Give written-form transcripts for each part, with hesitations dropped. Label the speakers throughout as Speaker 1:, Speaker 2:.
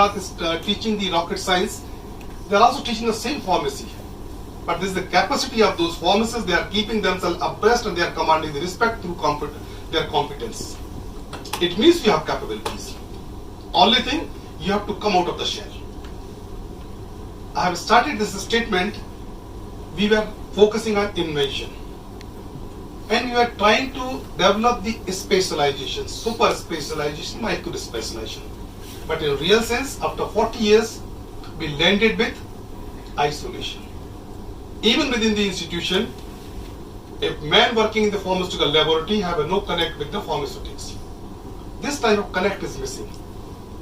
Speaker 1: Gujarat is teaching the rocket science, they are also teaching the same pharmacy. But this is the capacity of those pharmacists. They are keeping themselves abreast and they are commanding the respect through their competence. It means you have capabilities. Only thing, you have to come out of the shell. I have started this statement, we were focusing on invention. And we were trying to develop the specialization, super specialization, micro specialization. But in real sense, after 40 years, we landed with isolation. Even within the institution, a man working in the pharmaceutical laboratory have no connect with the pharmaceutics. This type of connect is missing.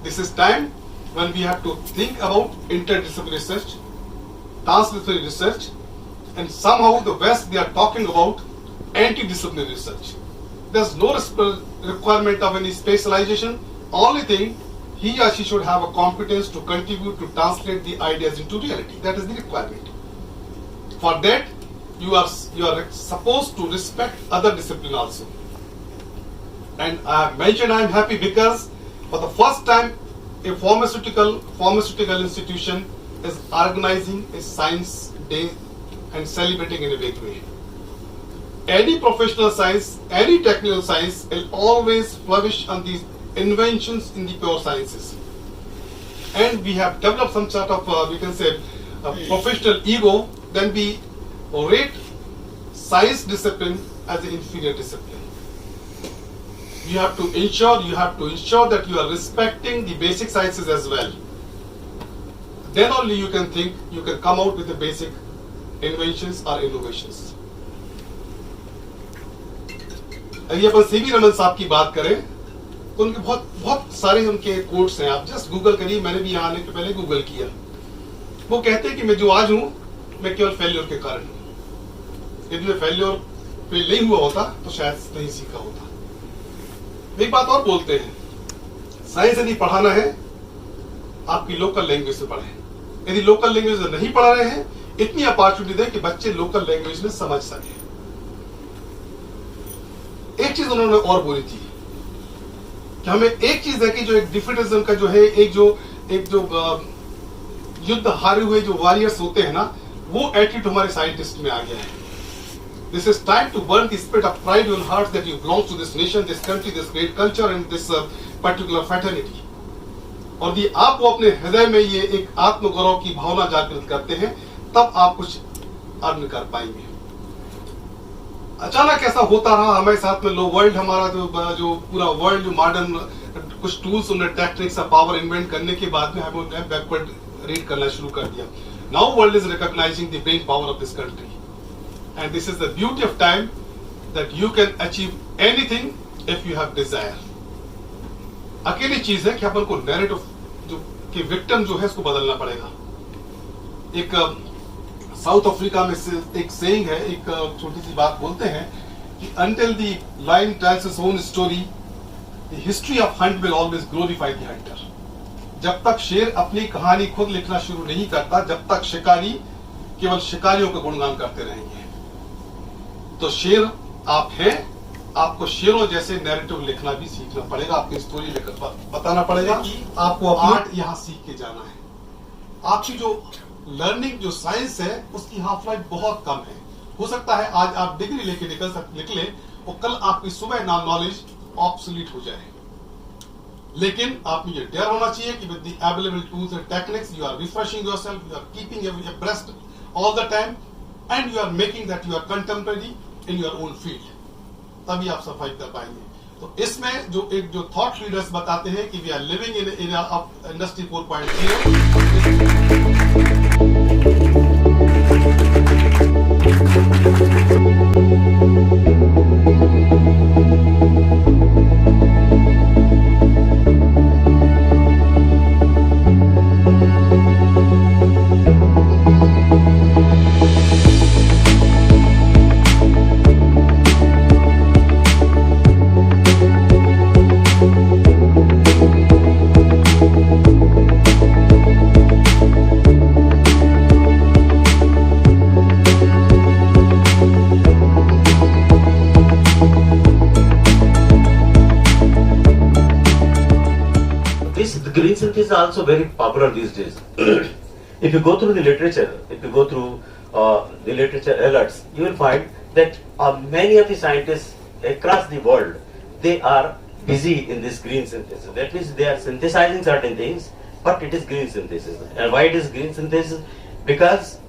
Speaker 1: This is time when we have to think about interdisciplinary research, transdisciplinary research, and somehow the West, they are talking about anti-disciplinary research. There's no requirement of any specialization. Only thing, he or she should have a competence to contribute to translate the ideas into reality. That is the requirement. For that, you are supposed to respect other discipline also. And I have mentioned I am happy because for the first time, a pharmaceutical institution is organizing a science day and celebrating in a big way. Any professional science, any technical science will always flourish on these inventions in the pure sciences. And we have developed some sort of, we can say, professional ego. Then we rate science discipline as an inferior discipline. You have to ensure that you are respecting the basic sciences as well. Then only you can think, you can come out with the basic inventions or innovations. अगर अपन CV Raman साहब की बात करें तो उनके बहुत सारे उनके कोट्स हैं. आप जस्ट गूगल करिए, मैंने भी यहाँ आने के पहले गूगल किया. वो कहते हैं कि मैं जो आज हूँ मैं केवल फेल्योर के कारण हूँ. यदि मैं फेल्योर पे नहीं हुआ होता तो शायद नहीं सीखा होता. एक बात और बोलते हैं, साइंस यदि पढ़ाना है आपकी लोकल लैंग्वेज से पढ़ें. यदि लोकल लैंग्वेज में नहीं पढ़ा रहे हैं, इतनी अपॉर्चुनिटी दें कि बच्चे लोकल लैंग्वेज में समझ सकें. एक चीज उन्होंने और बोली थी कि हमें एक चीज है कि जो एक डिफिटिज्म का जो है, एक जो युद्ध हारे हुए जो वॉरियर्स होते हैं ना, वो एटीट्यूड हमारे साइंटिस्ट में आ गया है. This is time to burn the spirit of pride in your heart that you belong to this nation, this country, this great culture and this particular fraternity. और यदि आप वो अपने हृदय में ये एक आत्मगौरव की भावना जागृत करते हैं, तब आप कुछ अर्न कर पाएंगे. अचानक ऐसा होता रहा हमारे साथ में. लो वर्ल्ड हमारा जो पूरा वर्ल्ड जो मॉडर्न कुछ टूल्स उन्हें टेक्निक्स ऑफ पावर इन्वेंट करने के बाद में हमें बैकवर्ड रीड करना शुरू कर दिया. Now world is recognising the brain power of this country. And this is the beauty of time that you can achieve anything if you have desire. अकेली चीज है कि अपन को नैरेटिव जो कि विक्टिम जो है इसको बदलना पड़ेगा. एक साउथ अफ्रीका में एक सेइंग है, एक छोटी सी बात बोलते हैं कि until the lion tells his own story, the history of hunt will always glorify the hunter. जब तक शेर अपनी कहानी खुद लिखना शुरू नहीं करता, जब तक शिकारी केवल शिकारियों का गुणगान करते रहेंगे. तो शेर आप हैं, आपको शेरों जैसे नैरेटिव लिखना भी सीखना पड़ेगा. आपकी स्टोरी लेकर बताना पड़ेगा. आपको आर्ट यहाँ सीख के जाना है. आपकी जो लर्निंग जो साइंस है उसकी हाफ लाइफ बहुत कम है. हो सकता है आज आप डिग्री लेके निकले और कल आपकी सुबह नॉलेज ऑब्सोलीट हो जाए. लेकिन आप में ये डर होना चाहिए कि with the available tools and techniques you are refreshing yourself, you are keeping abreast all the time and you are making that you are contemporary in your own field. तभी आप सर्वाइव कर पाएंगे. तो इसमें जो थॉट लीडर्स बताते हैं कि we are living in era of industry 4.0.
Speaker 2: also very popular these days. If you go through the literature, if you go through the literature alerts, you will find that many of the scientists across the world, they are busy in this green synthesis. That means they are synthesizing certain things, but it is green synthesis. And why it is green synthesis? Because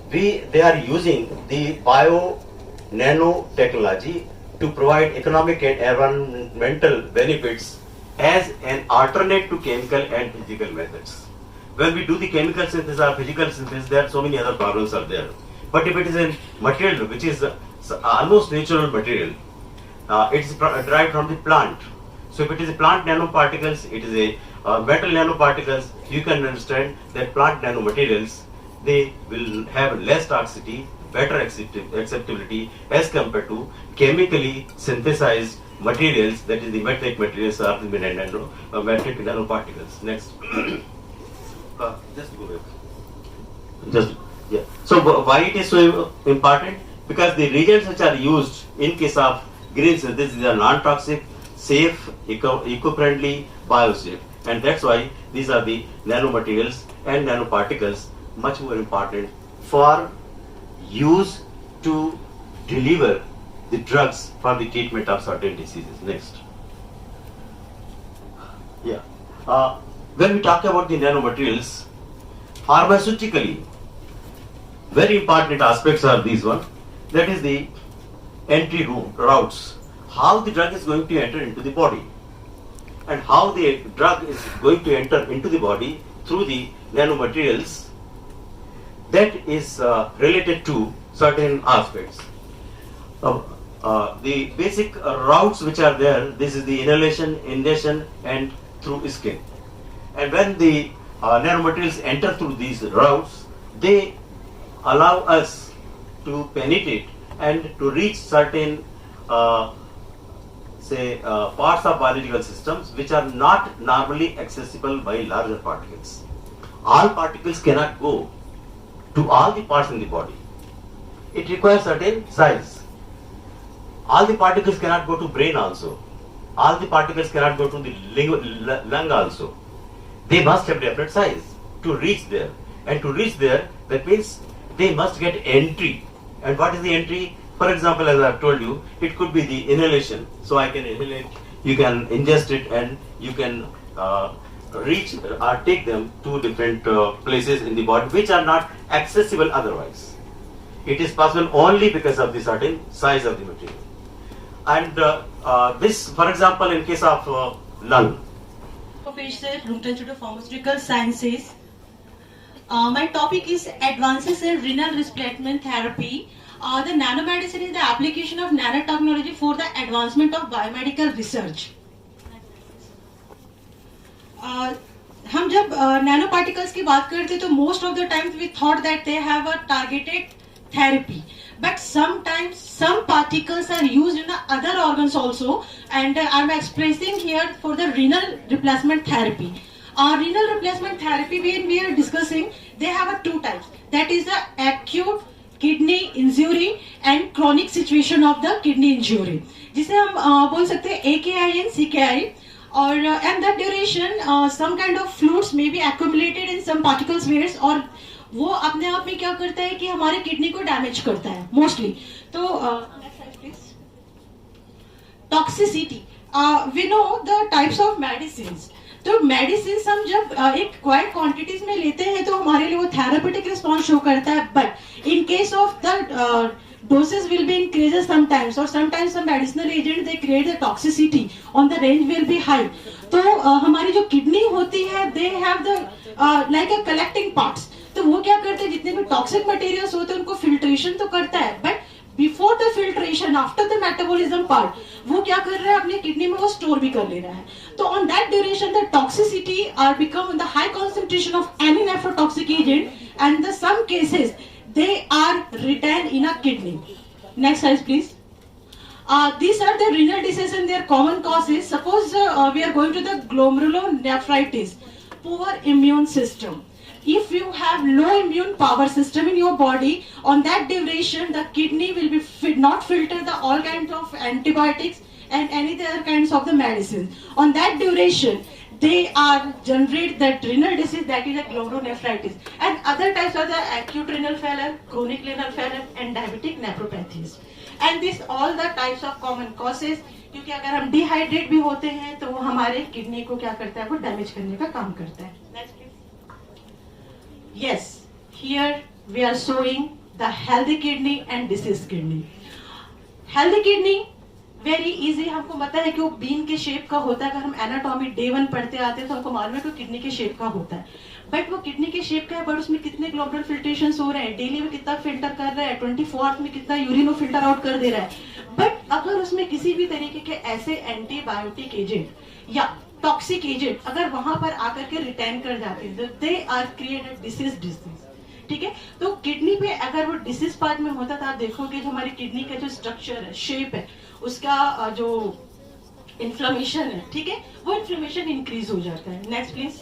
Speaker 2: they are using the bio nanotechnology to provide economic and environmental benefits as an alternate to chemical and physical methods. When we do the chemical synthesis or physical synthesis, there are so many other problems are there. But if it is a material which is almost natural material, it is derived from the plant. So if it is a plant nanoparticles, it is a metal nanoparticles, you can understand that plant nanomaterials, they will have less toxicity, better acceptability as compared to chemically synthesized materials, that is the metallic materials or the metallic nanoparticles. Next. Just go back. Yeah. So why it is so important? Because the reagents which are used in case of green synthesis are non-toxic, safe, eco-friendly, biosafe, and that's why these are the nanomaterials and nanoparticles much more important for use to deliver the drugs for the treatment of certain diseases. Next. Yeah. When we talk about the nanomaterials, pharmaceutically, very important aspects are these one. That is the entry routes. How the drug is going to enter into the body, and how the drug is going to enter into the body through the nanomaterials. That is related to certain aspects. The basic routes which are there, this is the inhalation, ingestion, and through skin. And when the nanomaterials enter through these routes, they allow us to penetrate and to reach certain parts of biological systems which are not normally accessible by larger particles. All particles cannot go to all the parts in the body. It requires certain size. All the particles cannot go to brain also. All the particles cannot go to the lung also. They must have different size to reach there. And to reach there, that means they must get entry. And what is the entry? For example, as I have told you, it could be the inhalation. So I can inhale it, you can ingest it, and you can reach or take them to different places in the body which are not accessible otherwise. It is possible only because of the certain size of the material. And this, for example, in case of lung.
Speaker 3: Professor, Roomton Institute of Pharmaceutical Sciences. My topic is advances in renal replacement therapy. The nanomedicine is the application of nanotechnology for the advancement of biomedical research. हम जब nano particles की बात करते तो most of the times we thought that they have a targeted therapy, but sometimes some particles are used in the other organs also, and I'm expressing here for the renal replacement therapy. Renal replacement therapy, when we are discussing, they have two types, that is the acute kidney injury and chronic situation of the kidney injury, जिसे हम बोल सकते हैं AKI and CKI. और and that duration some kind of fluids may be accumulated in some particles spheres, और वो अपने आप में क्या करता है कि हमारे किडनी को डैमेज करता है मोस्टली. तो toxicity, we know the types of medicines. तो मेडिसिन हम जब एक क्वाइट क्वांटिटीज में लेते हैं तो हमारे लिए वो थेरापेटिक रिस्पॉन्स शो करता है, but in case of the doses will be increases sometimes, or sometimes some medicinal agent they create the toxicity on the range will be high. तो हमारी जो किडनी होती है they have the like a collecting parts. तो वो क्या करते हैं, जितने भी टॉक्सिक मटेरियल्स होते हैं उनको फिल्ट्रेशन तो करता है, but before the filtration, after the metabolism part, वो क्या कर रहा है, अपने किडनी में वो स्टोर भी कर ले रहा है. तो on that duration the toxicity are become the high concentration of any nephrotoxic agent, and the some cases they are retained in a kidney. Next slide please. These are the renal diseases and their common causes. Suppose we are going to the glomerulonephritis, poor immune system. If you have low immune power system in your body, on that duration the kidney will be not filter the all kinds of antibiotics and any other kinds of the medicines. On that duration they are generate the renal disease, that is a glomerulonephritis, and other types are the acute renal failure, chronic renal failure, and diabetic nephropathies. And this all the types of common causes, क्योंकि अगर हम dehydrate भी होते हैं तो वो हमारे kidney को क्या करता है, वो डैमेज करने का काम करता है. Next please. Yes, here we are showing the healthy kidney and diseased kidney. Healthy kidney very easy, हमको पता है कि वो बीन के शेप का होता है. अगर हम एनाटॉमी डे 1 पढ़ते आते हैं तो हमको मालूम है कि किडनी के शेप का होता है. बट वो किडनी के शेप का है, बट उसमें कितने ग्लोबुलर फिल्ट्रेशन हो रहे हैं, डेली में कितना फिल्टर कर रहा है, 24 आवर्स में कितना यूरिन फिल्टर आउट कर दे रहा है. बट अगर उसमें किसी भी तरीके के ऐसे एंटीबायोटिक एजेंट या टॉक्सिक एजेंट अगर वहां पर आकर के रिटेन कर जाते हैं, दे आर क्रिएटेड डिजीज. ठीक है, तो किडनी पे अगर वो डिसीज पार्ट में होता तो आप देखोगे जो हमारी किडनी का जो स्ट्रक्चर है, शेप है, उसका जो इन्फ्लेमेशन है, ठीक है, वो इन्फ्लेमेशन इंक्रीज हो जाता है. Next please.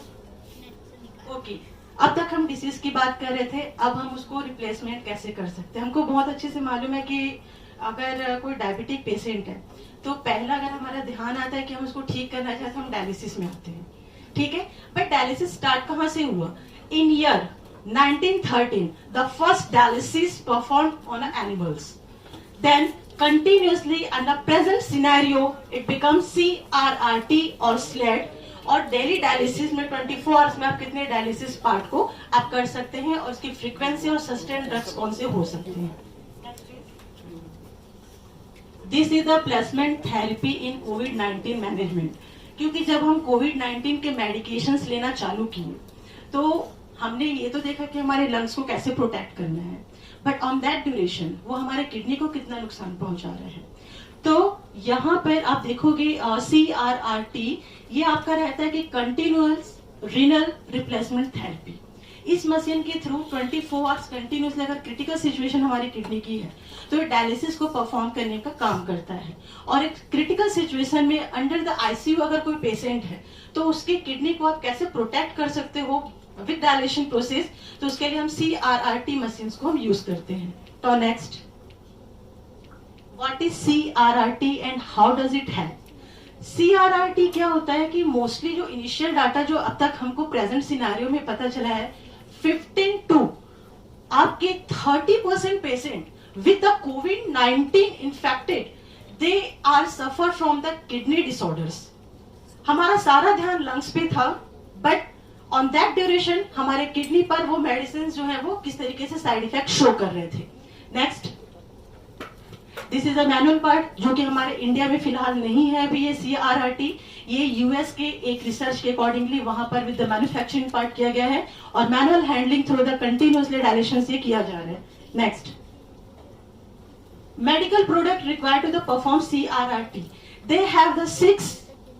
Speaker 3: ओके, अब तक हम डिसीज की बात कर रहे थे, अब हम उसको रिप्लेसमेंट कैसे कर सकते हैं. हमको बहुत अच्छे से मालूम है कि अगर कोई डायबिटिक पेशेंट है तो पहला अगर हमारा ध्यान आता है कि हम उसको ठीक करना चाहते हैं, हम डायलिसिस में आते हैं. ठीक है, बट डायलिसिस स्टार्ट कहाँ से हुआ? इन year 1913 the first dialysis performed on animals. Then continuously under present scenario it becomes CRRT or SLED, और डेली डायलिसिस में 24 आवर्स में आप कितने डायलिसिस पार्ट को आप कर सकते हैं और उसकी फ्रीक्वेंसी और सस्टेन ड्रग्स कौन से हो सकते हैं. This is the placement therapy in covid management. क्योंकि जब हम कोविड-19 के मेडिकेशंस लेना चालू किए तो हमने ये तो देखा कि हमारे लंग्स को कैसे प्रोटेक्ट करना है, बट ऑन दैट ड्यूरेशन वो हमारे किडनी को कितना नुकसान पहुंचा रहे हैं. तो यहाँ पर आप देखोगे CRRT ये आपका रहता है कि कंटिन्यूअस रीनल रिप्लेसमेंट थेरेपी. इस मशीन के थ्रू 24 आवर्स कंटिन्यूअसली अगर क्रिटिकल सिचुएशन हमारी किडनी की है तो ये डायलिसिस को परफॉर्म करने का काम करता है. और एक क्रिटिकल सिचुएशन में अंडर द ICU अगर कोई पेशेंट है तो उसकी किडनी को आप कैसे प्रोटेक्ट कर सकते हो विद डायलेशन प्रोसेस, तो उसके लिए हम CRRT मशीन को हम यूज करते हैं. तो next, what is CRRT and how does it help? CRRT क्या होता है कि मोस्टली जो इनिशियल डाटा जो अब तक हमको प्रेजेंट सिनेरियो में पता चला है, 15 to आपके 30% पेशेंट विद द कोविड-19 infected they are suffer from the kidney disorders. हमारा सारा ध्यान लंग्स पे था, बट ऑन दैट ड्यूरेशन हमारे किडनी पर वो मेडिसिन जो है वो किस तरीके से साइड इफेक्ट शो कर रहे थे. Next, this is a manual part जो कि हमारे इंडिया में फिलहाल नहीं है अभी. ये CRRT ये US के एक रिसर्च के अकॉर्डिंगली वहां पर विद द मैन्युफैक्चरिंग पार्ट किया गया है और manual handling through the continuously dilation से किया जा रहा है. Next, medical product required to the perform CRRT. They have the 6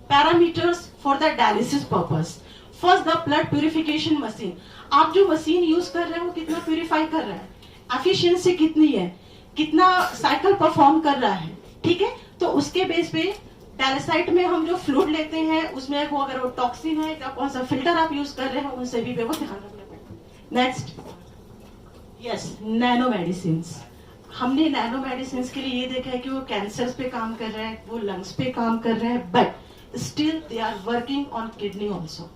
Speaker 3: parameters for the dialysis purpose. First, the blood purification machine. आप जो मशीन यूज कर रहे हैं वो कितना प्यूरिफाई कर रहा है, एफिशिएंसी कितनी है, कितना साइकिल परफॉर्म कर रहा है. ठीक है, तो उसके बेस पे डायलिसाइट में हम जो फ्लूइड लेते हैं उसमें वो अगर वो टॉक्सिन है या कौन सा फिल्टर आप यूज कर रहे हैं उन सभी पे वो ध्यान रखना पड़ेगा. Next, yes, nano medicine. हमने नैनो मेडिसिन के लिए ये देखा है कि वो कैंसर पे काम कर रहे हैं, वो लंग्स पे काम कर रहे हैं, but still they are working on kidney also.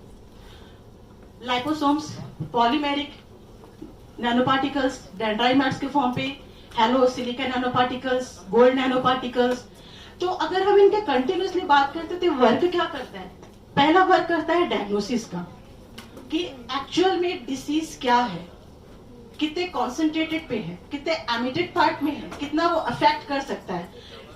Speaker 3: Liposomes, polymeric nanoparticles, dendrites के फॉर्म पे, hollow silica nanoparticles, gold nanoparticles. तो अगर हम इनके कंटिन्यूसली बात करते तो वर्क क्या करता है? पहला वर्क करता है डायग्नोसिस का, कि एक्चुअल में डिसीज क्या है, कितने कॉन्सेंट्रेटेड पे है, कितने एमिटेड पार्ट में है, कितना वो अफेक्ट कर सकता है.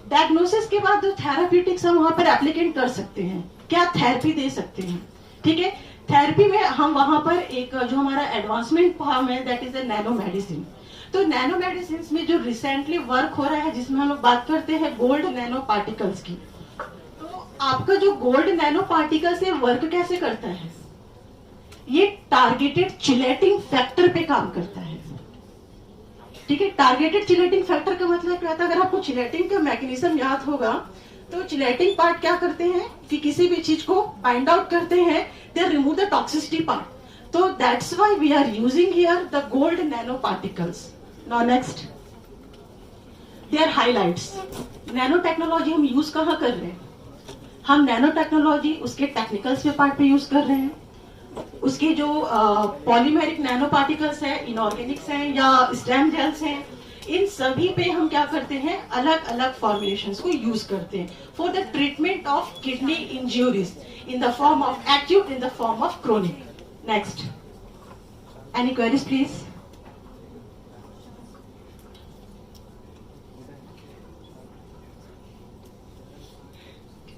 Speaker 3: डायग्नोसिस के बाद जो थेराप्यूटिक्स हम वहां पर एप्लीकेट कर सकते हैं, क्या थेरेपी दे सकते हैं. ठीक है, थेरेपी में हम वहां पर एक जो हमारा एडवांसमेंट फॉर्म है that is a nano medicine. तो नैनो मेडिसिन में जो रिसेंटली वर्क हो रहा है जिसमें हम लोग बात करते हैं गोल्ड नैनो पार्टिकल्स की. तो आपका जो गोल्ड नैनो पार्टिकल्स है वर्क कैसे करता है? ये टारगेटेड चिलेटिंग फैक्टर पे काम करता है. ठीक है, टारगेटेड चिलेटिंग फैक्टर का मतलब क्या होता है? अगर आपको चिलेटिंग का मैकेनिज्म याद होगा तो चिलेटिंग पार्ट क्या करते हैं कि किसी भी चीज को बाइंड आउट करते हैं, they remove the toxicity part. तो that's why we are using here the gold nanoparticles. Now next, they are highlights. Nanotechnology हम यूज कहाँ कर रहे हैं? हम नैनो टेक्नोलॉजी उसके टेक्निकल स्पेयर पार्ट पे यूज कर रहे हैं, उसके जो पॉलीमेरिक नैनो पार्टिकल्स हैं, इनऑर्गेनिक्स हैं या स्टेम जेल्स हैं, इन सभी पे हम क्या करते हैं, अलग अलग फॉर्मुलेशंस को यूज करते हैं for the treatment of kidney injuries in the form of acute, in the form of chronic. Next, any queries please?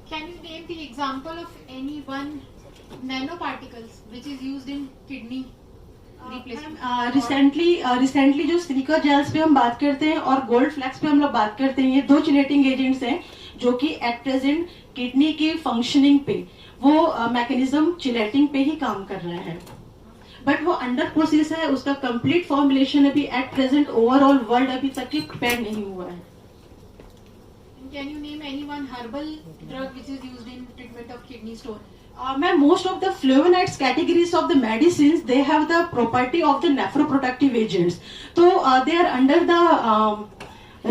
Speaker 4: Can you name the example of any one nanoparticles which is used in kidney replacement?
Speaker 3: Recently जो silica gels पे हम बात करते हैं और gold flex पे हम लोग बात करते हैं, ये दो चिलेटिंग एजेंट्स हैं जो कि एट प्रेजेंट किडनी की फंक्शनिंग पे वो मैकेनिज्म चिलेटिंग पे ही काम कर रहे हैं, बट वो अंडर प्रोसेस है, उसका कंप्लीट फॉर्मुलेशन अभी एट प्रेजेंट ओवरऑल वर्ल्ड अभी तक की प्रिपेयर नहीं हुआ है.
Speaker 4: Can you name any one herbal drug which is used in treatment of kidney stone?
Speaker 3: Ma'am, most of the flavonoids categories of the medicines, they have the property of the nephroprotective agents. So they are under the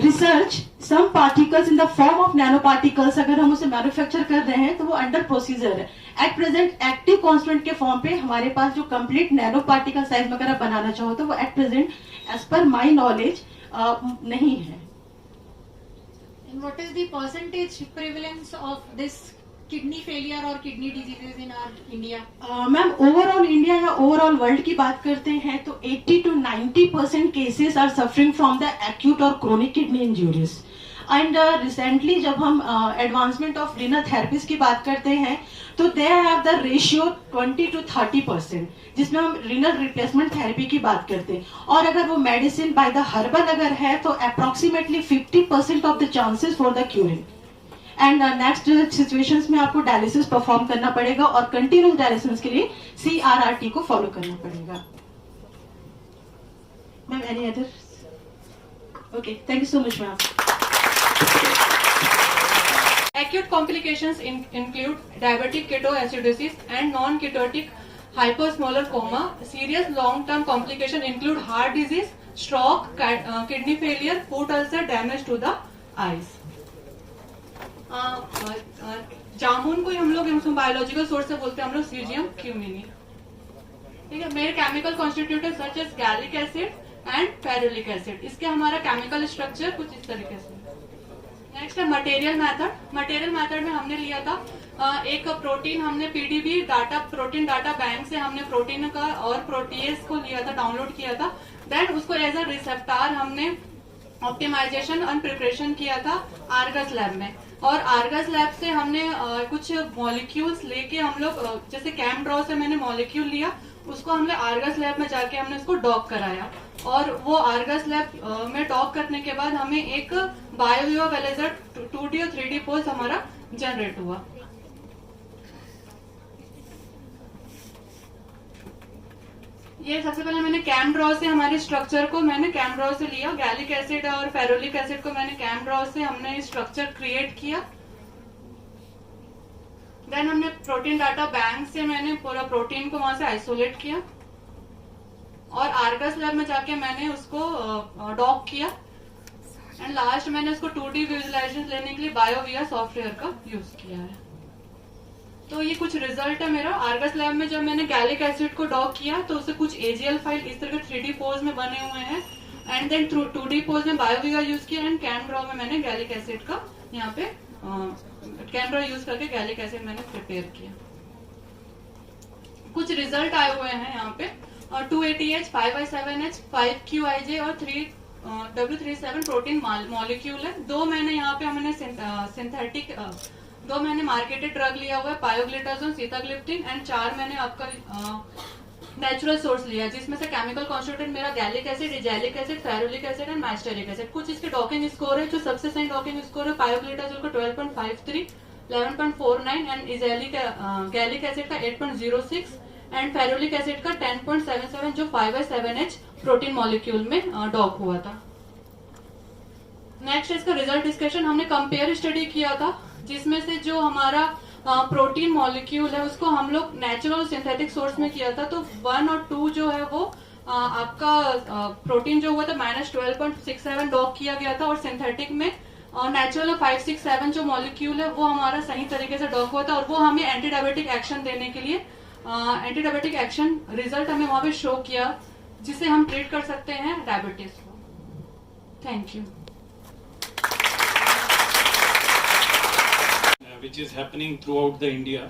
Speaker 3: research. Some particles in the form of nanoparticles, अगर हम उसे manufacture कर रहे हैं तो वो under procedure है. At present active constant के फॉर्म पे हमारे पास जो कंप्लीट नैनो पार्टिकल साइज में अगर आप बनाना चाहो तो वो at present as per my knowledge नहीं है.
Speaker 4: And what is the percentage prevalence of this kidney failure or kidney diseases in our India?
Speaker 3: Ma'am, overall India या ओवरऑल वर्ल्ड की बात करते हैं तो 80 to 90% cases are suffering from the acute और chronic kidney injuries. And recently जब हम advancement of renal therapies की बात करते हैं तो दे हैव द रेशियो 20 to 30%, जिसमें हम रीनल रिप्लेसमेंट थेरेपी की बात करते हैं. और अगर वो मेडिसिन बाय द हर्बल अगर है तो approximately 50% of the chances for the curing. And next situations में आपको डायलिसिस परफॉर्म करना पड़ेगा और कंटिन्यूस डायलिसिस के लिए CRRT को फॉलो करना पड़ेगा. Ma'am, any other? Okay, thank you so much ma'am.
Speaker 5: Acute complications include diabetic ketoacidosis and non-ketotic hyposmolar coma. Serious long-term complications include heart disease, stroke, kidney failure, foot ulcer, damage to the eyes. जामुन को हम लोग biological source से बोलते हैं हम लोग caesium क्यूमिनी. ठीक है, मेरे chemical constitutive such as gallic acid and ferulic acid. इसके हमारा केमिकल स्ट्रक्चर कुछ इस तरीके से. नेक्स्ट है मटेरियल मेथड. मटेरियल मेथड में हमने लिया था एक प्रोटीन, हमने PDB data, protein data bank से हमने प्रोटीन का और प्रोटीएज को लिया था, डाउनलोड किया था. देन उसको एज अ रिसेप्टार हमने ऑप्टिमाइजेशन एंड प्रिपरेशन किया था आर्गस लैब में. और आर्गस लैब से हमने कुछ मॉलिक्यूल्स लेके हम लोग, जैसे कैमड्रॉ से मैंने मॉलिक्यूल लिया, उसको हमने आर्गस लैब में जाके हमने उसको डॉक कराया. और वो आर्गस लैब में डॉक करने के बाद हमें एक बायोविवा वेलेजर 2D और 3D पोज हमारा जनरेट हुआ. ये सबसे पहले मैंने कैमड्रॉ से हमारे स्ट्रक्चर को मैंने कैमड्रॉ से लिया. गैलिक एसिड और फेरुलिक एसिड को मैंने कैमड्रॉ से हमने स्ट्रक्चर क्रिएट किया. देन हमने प्रोटीन डाटा बैंक से मैंने पूरा प्रोटीन को वहां से आइसोलेट किया और आर्गस लैब में जाके मैंने उसको डॉक किया. एंड लास्ट मैंने उसको 2D विजुअलाइजेशन लेने के लिए बायोविया सॉफ्टवेयर का यूज किया है. तो ये कुछ रिजल्ट है मेरा. आर्गस लैब में जब मैंने गैलिक एसिड को डॉक किया तो उससे कुछ AGL फाइल इस तरह 3D पोज में बने हुए हैं. एंड देन 2D पोज में बायोविया यूज किया एंड कैमड्रॉ में मैंने गैलिक एसिड का यहाँ पे कैमड्रॉ यूज करके गैलिक एसिड मैंने प्रिपेयर किया. कुछ रिजल्ट आए हुए हैं यहाँ पे. 280H, 5i7H, 5QIJ और 3W37 प्रोटीन मॉलिक्यूल है. दो मैंने यहाँ पे हमने सिंथेटिक, दो मैंने मार्केटेड ड्रग लिया हुआ है, पायोग्लिटाजोन, सीताग्लिप्टिन. एंड 4 मैंने आपका नेचुरल सोर्स लिया जिसमें से केमिकल कॉन्स्टिट्यूएंट मेरा गैलिक एसिड, इजैलिक acid, ferulic acid and myristic acid. कुछ इसके डॉकिंग स्कोर है. जो सबसे सही डॉकिंग स्कोर है पायोग्लिटाजोल का 12.53, 11.49 एंड गैलिक एसिड का 8.06 एंड फेरुलिक एसिड का 10.77 जो 5i7H प्रोटीन मॉलिक्यूल में डॉक हुआ था. नेक्स्ट इसका रिजल्ट डिस्कशन. हमने कंपेयर स्टडी किया था जिसमें से जो हमारा प्रोटीन मॉलिक्यूल है उसको हम लोग नेचुरल और सिंथेटिक सोर्स में किया था. तो 1 और 2 जो है वो आपका प्रोटीन जो हुआ था -12.67 डॉक किया गया था और सिंथेटिक में और नेचुरल 5, 6, 7 जो मॉलिक्यूल है वो हमारा सही तरीके से डॉक होता है और वो हमें एंटी डायबिटिक एक्शन देने के लिए एंटी डायबिटिक एक्शन रिजल्ट हमें वहां पे शो किया, जिसे हम ट्रीट कर सकते हैं डायबिटीज को. Thank you.
Speaker 6: Which is happening throughout the India.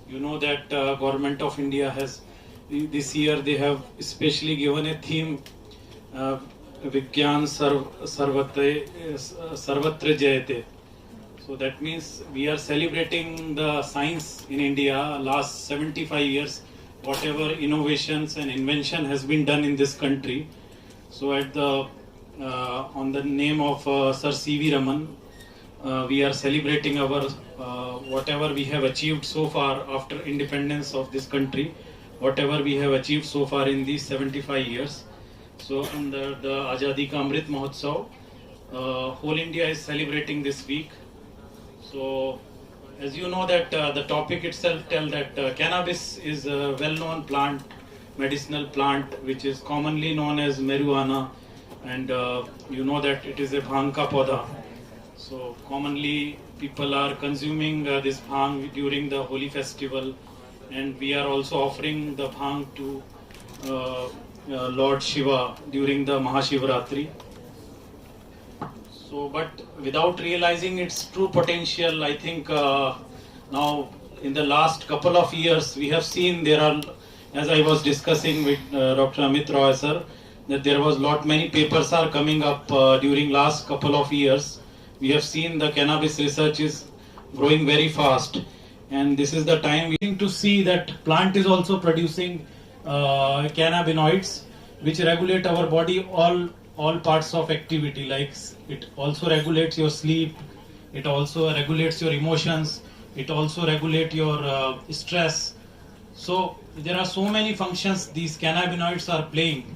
Speaker 6: You know that government of India has this year they have especially given a theme Vigyan Sarvatra Jayate. So that means we are celebrating the science in India last 75 years, whatever innovations and invention has been done in this country. So at the on the name of Sir C.V. Raman, we are celebrating our whatever we have achieved so far after independence of this country, whatever we have achieved so far in these 75 years. So under the Azadi Ka Amrit Mahotsav, whole India is celebrating this week. So as you know that the topic itself tells that cannabis is a well-known plant, medicinal plant, which is commonly known as marijuana, and you know that it is a bhang ka paudha. So commonly people are consuming this bhang during the holy festival, and we are also offering the bhang to Lord Shiva during the Mahashivratri. So but without realizing its true potential, I think now in the last couple of years we have seen there are, as I was discussing with Dr. Amit Roy sir, that there was many papers are coming up during last couple of years. We have seen the cannabis research is growing very fast, and this is the time we need to see that plant is also producing cannabinoids which regulate our body all parts of activity. Like it also regulates your sleep, it also regulates your emotions, it also regulates your stress. So there are so many functions these cannabinoids are playing.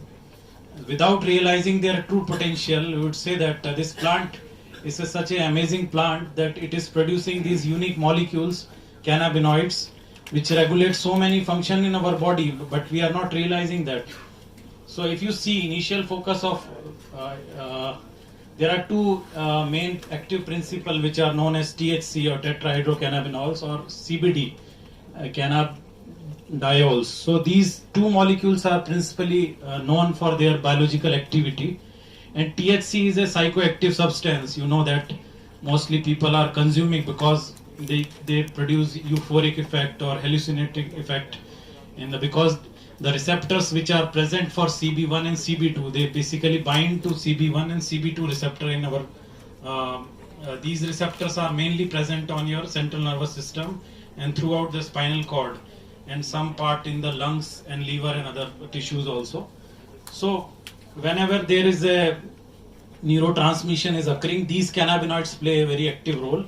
Speaker 6: Without realizing their true potential, we would say that this plant is such an amazing plant that it is producing these unique molecules, cannabinoids, which regulate so many functions in our body, but we are not realizing that. So if you see initial focus of there are two main active principles which are known as THC or tetrahydrocannabinols, or CBD, cannabidiols. So these two molecules are principally known for their biological activity. And THC is a psychoactive substance. You know that mostly people are consuming because they produce euphoric effect or hallucinating effect, and because the receptors which are present for CB1 and CB2, they basically bind to CB1 and CB2 receptor in our these receptors are mainly present on your central nervous system and throughout the spinal cord and some part in the lungs and liver and other tissues also. So whenever there is a neurotransmission is occurring, these cannabinoids play a very active role.